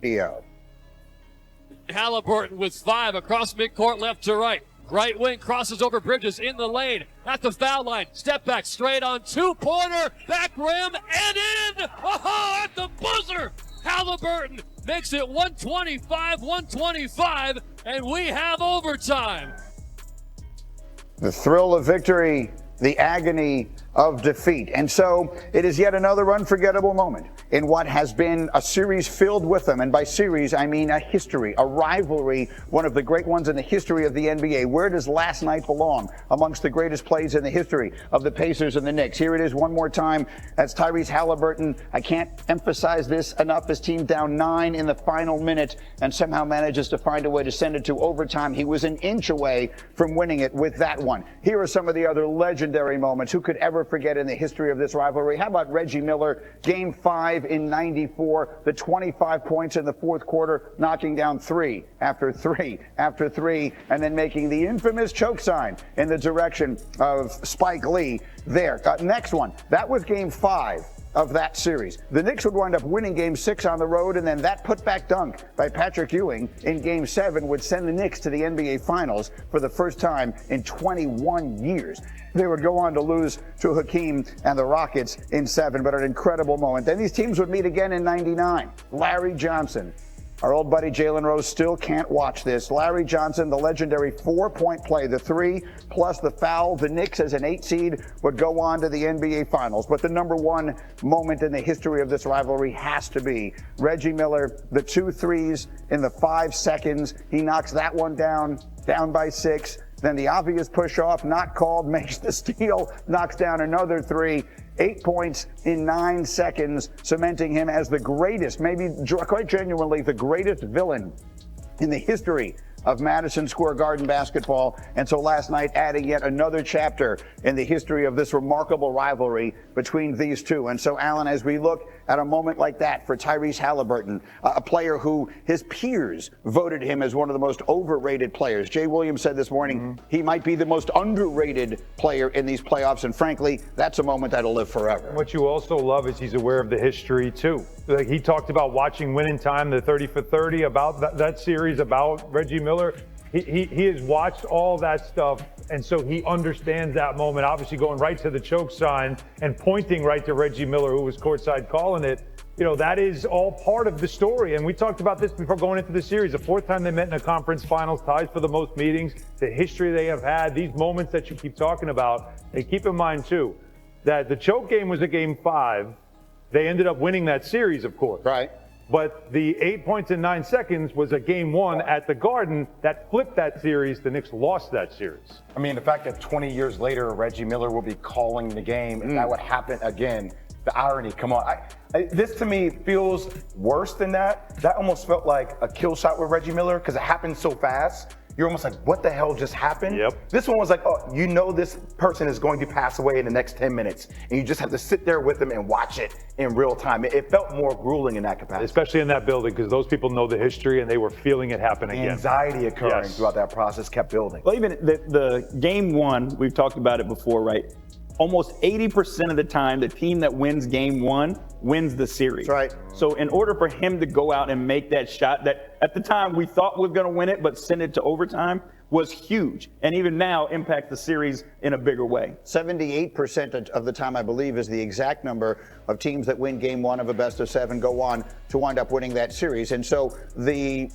Theo. Halliburton with 5 across midcourt left to right. Right wing crosses over Bridges in the lane at the foul line. Step back straight on 2-pointer. Back rim and in. Oh, at the buzzer. Halliburton makes it 125-125, and we have overtime. The thrill of victory, the agony of defeat. And so it is yet another unforgettable moment in what has been a series filled with them. And by series, I mean a history, a rivalry, one of the great ones in the history of the NBA. Where does last night belong amongst the greatest plays in the history of the Pacers and the Knicks? Here it is one more time. That's Tyrese Halliburton. I can't emphasize this enough. His team down 9 in the final minute and somehow manages to find a way to send it to overtime. He was an inch away from winning it with that one. Here are some of the other legendary moments. Who could ever forget in the history of this rivalry? How about Reggie Miller, Game 5 in '94, the 25 points in the fourth quarter, knocking down 3 after 3 after 3, and then making the infamous choke sign in the direction of Spike Lee there. Next one, that was Game 5 of that series. The Knicks would wind up winning Game 6 on the road, and then that putback dunk by Patrick Ewing in Game 7 would send the Knicks to the NBA Finals for the first time in 21 years. They would go on to lose to Hakeem and the Rockets in 7, but an incredible moment. Then these teams would meet again in '99. Larry Johnson. Our old buddy Jalen Rose still can't watch this. Larry Johnson, the legendary 4-point play, the 3 plus the foul. The Knicks, as an 8 seed, would go on to the NBA Finals. But the number one moment in the history of this rivalry has to be Reggie Miller, the 2 threes in the 5 seconds. He knocks that one down by 6. Then the obvious push-off, not called, makes the steal, knocks down another 3. 8 points in 9 seconds, cementing him as the greatest, maybe quite genuinely the greatest villain in the history of Madison Square Garden basketball. And so last night, adding yet another chapter in the history of this remarkable rivalry between these two. And so, Alan, as we look at a moment like that for Tyrese Halliburton, a player who his peers voted him as one of the most overrated players. Jay Williams said this morning he might be the most underrated player in these playoffs. And frankly, that's a moment that'll live forever. What you also love is he's aware of the history, too. Like he talked about watching Winning Time, the 30 for 30, about that series, about Reggie Miller. He has watched all that stuff, and so he understands that moment, obviously going right to the choke sign and pointing right to Reggie Miller, who was courtside calling it. You know, that is all part of the story, and we talked about this before going into the series. The 4th time they met in a conference finals, ties for the most meetings, the history they have had, these moments that you keep talking about. And keep in mind, too, that the choke game was a Game 5. They ended up winning that series, of course. Right. But the 8 points in 9 seconds was a Game 1 at the Garden that flipped that series. The Knicks lost that series. I mean, the fact that 20 years later, Reggie Miller will be calling the game, and that would happen again. The irony, come on. This to me feels worse than that. That almost felt like a kill shot with Reggie Miller because it happened so fast. You're almost like, what the hell just happened? Yep. This one was like, oh, you know this person is going to pass away in the next 10 minutes. And you just have to sit there with them and watch it in real time. It felt more grueling in that capacity. Especially in that building, because those people know the history and they were feeling it happen again. Anxiety occurring throughout that process kept building. Well, even the Game 1, we've talked about it before, right? Almost 80% of the time, the team that wins Game 1 wins the series. That's right. So in order for him to go out and make that shot that at the time we thought we were going to win it, but send it to overtime, was huge. And even now impacts the series in a bigger way. 78% of the time, I believe, is the exact number of teams that win Game 1 of a best of 7 go on to wind up winning that series. And so the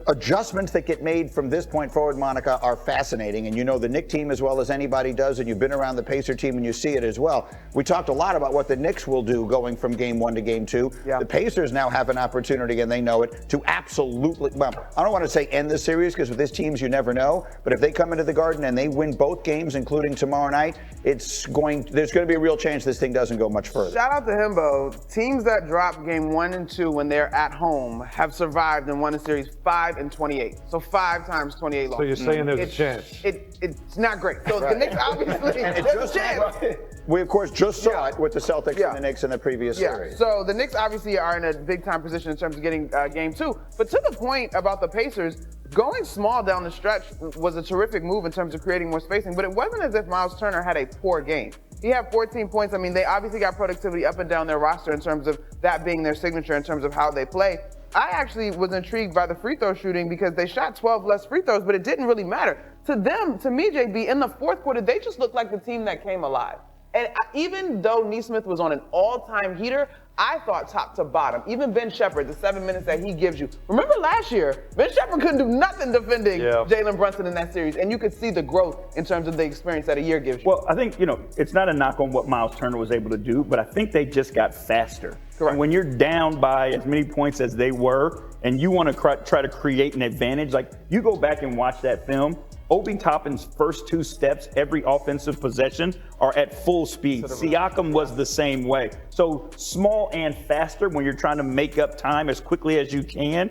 adjustments that get made from this point forward, Monica, are fascinating. And you know the Knicks team as well as anybody does, and you've been around the Pacer team and you see it as well. We talked a lot about what the Knicks will do going from Game 1 to Game 2. Yeah. The Pacers now have an opportunity, and they know it, to absolutely, well, I don't want to say end the series, because with these teams you never know, but if they come into the Garden and they win both games, including tomorrow night, there's going to be a real chance this thing doesn't go much further. Shout out to Himbo. Teams that drop Game 1 and 2 when they're at home have survived and won a series 5 and 28. So 5 times 28 losses. So you're saying there's a chance? It's not great. So the Knicks obviously, there's a chance. We, of course, just saw it with the Celtics and the Knicks in the previous series. So the Knicks obviously are in a big-time position in terms of getting Game 2. But to the point about the Pacers, going small down the stretch was a terrific move in terms of creating more spacing, but it wasn't as if Miles Turner had a poor game. He had 14 points. I mean, they obviously got productivity up and down their roster in terms of that being their signature in terms of how they play. I actually was intrigued by the free throw shooting because they shot 12 less free throws, but it didn't really matter. To them, to me, JB, in the fourth quarter, they just looked like the team that came alive. And even though Nesmith was on an all-time heater, I thought top to bottom, even Ben Shepherd, the 7 minutes that he gives you. Remember last year, Ben Shepherd couldn't do nothing defending Jalen Brunson in that series, and you could see the growth in terms of the experience that a year gives you. Well, I think, it's not a knock on what Miles Turner was able to do, but I think they just got faster. Correct. And when you're down by as many points as they were, and you want to try to create an advantage, like you go back and watch that film, Obi Toppin's first 2 steps every offensive possession are at full speed. Siakam was the same way. So small and faster when you're trying to make up time as quickly as you can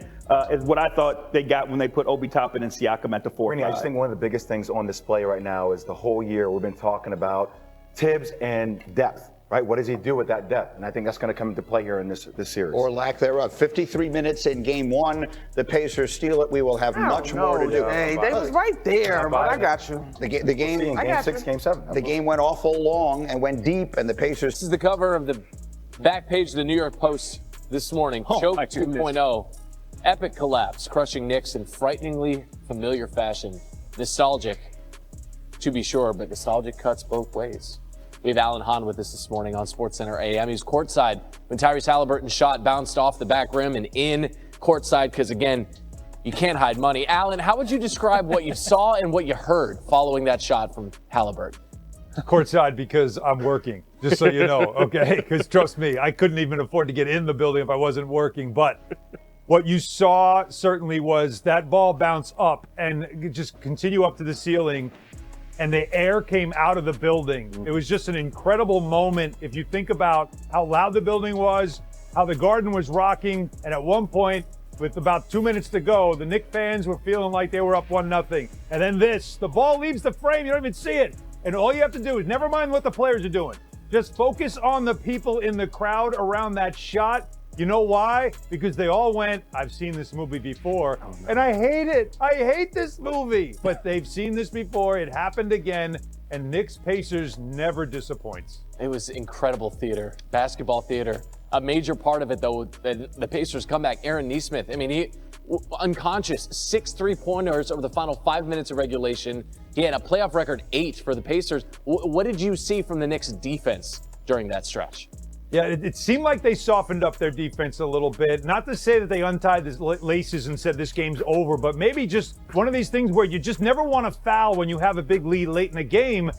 is what I thought they got when they put Obi Toppin and Siakam at the 4. I just think one of the biggest things on display right now is the whole year we've been talking about Tibbs and depth. Right? What does he do with that depth? And I think that's going to come into play here in this series. Or lack thereof. 53 minutes in game 1. The Pacers steal it. We will have much more to do. Hey, they was right there, but I got you. The game, game 6, game 7. The game went awful long and went deep, and the Pacers. This is the cover of the back page of the New York Post this morning. Choke 2.0. Epic collapse, crushing Knicks in frighteningly familiar fashion. Nostalgic, to be sure, but nostalgic cuts both ways. We have Alan Hahn with us this morning on SportsCenter AM. He was courtside when Tyrese Halliburton's shot bounced off the back rim and in courtside because, again, you can't hide money. Alan, how would you describe what you saw and what you heard following that shot from Halliburton? Courtside because I'm working, just so you know, okay? Because trust me, I couldn't even afford to get in the building if I wasn't working. But what you saw certainly was that ball bounce up and just continue up to the ceiling, and the air came out of the building. It was just an incredible moment. If you think about how loud the building was, how the Garden was rocking, and at one point, with about 2 minutes to go, the Knicks fans were feeling like they were up 1-0. And then the ball leaves the frame, you don't even see it. And all you have to do is never mind what the players are doing. Just focus on the people in the crowd around that shot. You know why? Because they all went, I've seen this movie before, and I hate it. I hate this movie. But they've seen this before. It happened again, and Knicks Pacers never disappoints. It was incredible theater, basketball theater. A major part of it, though, the Pacers comeback, Aaron Nesmith. I mean, he unconscious, 6 3-pointers over the final 5 minutes of regulation. He had a playoff record 8 for the Pacers. What did you see from the Knicks defense during that stretch? Yeah, it seemed like they softened up their defense a little bit. Not to say that they untied the laces and said this game's over, but maybe just one of these things where you just never want to foul when you have a big lead late in a game.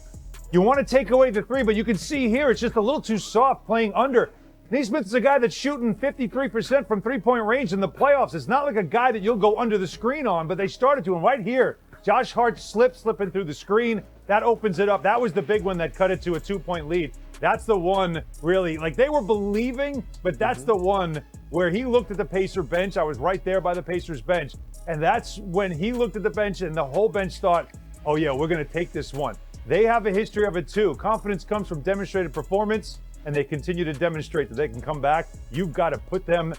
You want to take away the 3, but you can see here it's just a little too soft playing under. Nesmith's a guy that's shooting 53% from three-point range in the playoffs. It's not like a guy that you'll go under the screen on, but they started to. And right here, Josh Hart slipping through the screen. That opens it up. That was the big one that cut it to a 2-point lead. That's the one really, like they were believing, but that's the one where he looked at the Pacer bench. I was right there by the Pacers bench. And that's when he looked at the bench and the whole bench thought, oh yeah, we're going to take this one. They have a history of it too. Confidence comes from demonstrated performance, and they continue to demonstrate that they can come back. You've got to put them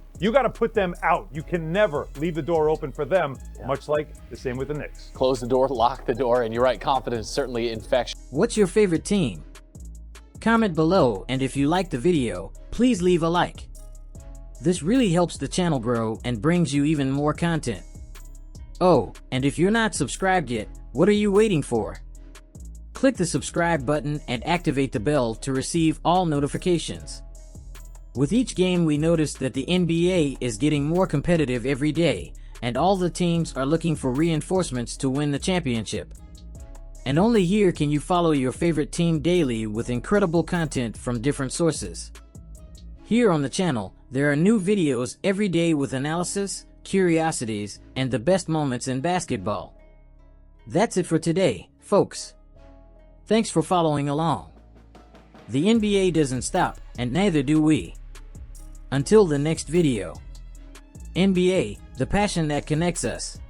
out. You can never leave the door open for them, much like the same with the Knicks. Close the door, lock the door, and you're right, confidence certainly infectious. What's your favorite team? Comment below, and if you liked the video, please leave a like. This really helps the channel grow and brings you even more content. Oh, and if you're not subscribed yet, what are you waiting for? Click the subscribe button and activate the bell to receive all notifications. With each game, we noticed that the NBA is getting more competitive every day, and all the teams are looking for reinforcements to win the championship. And only here can you follow your favorite team daily with incredible content from different sources. Here on the channel, there are new videos every day with analysis, curiosities, and the best moments in basketball. That's it for today, folks. Thanks for following along. The NBA doesn't stop, and neither do we. Until the next video. NBA, the passion that connects us.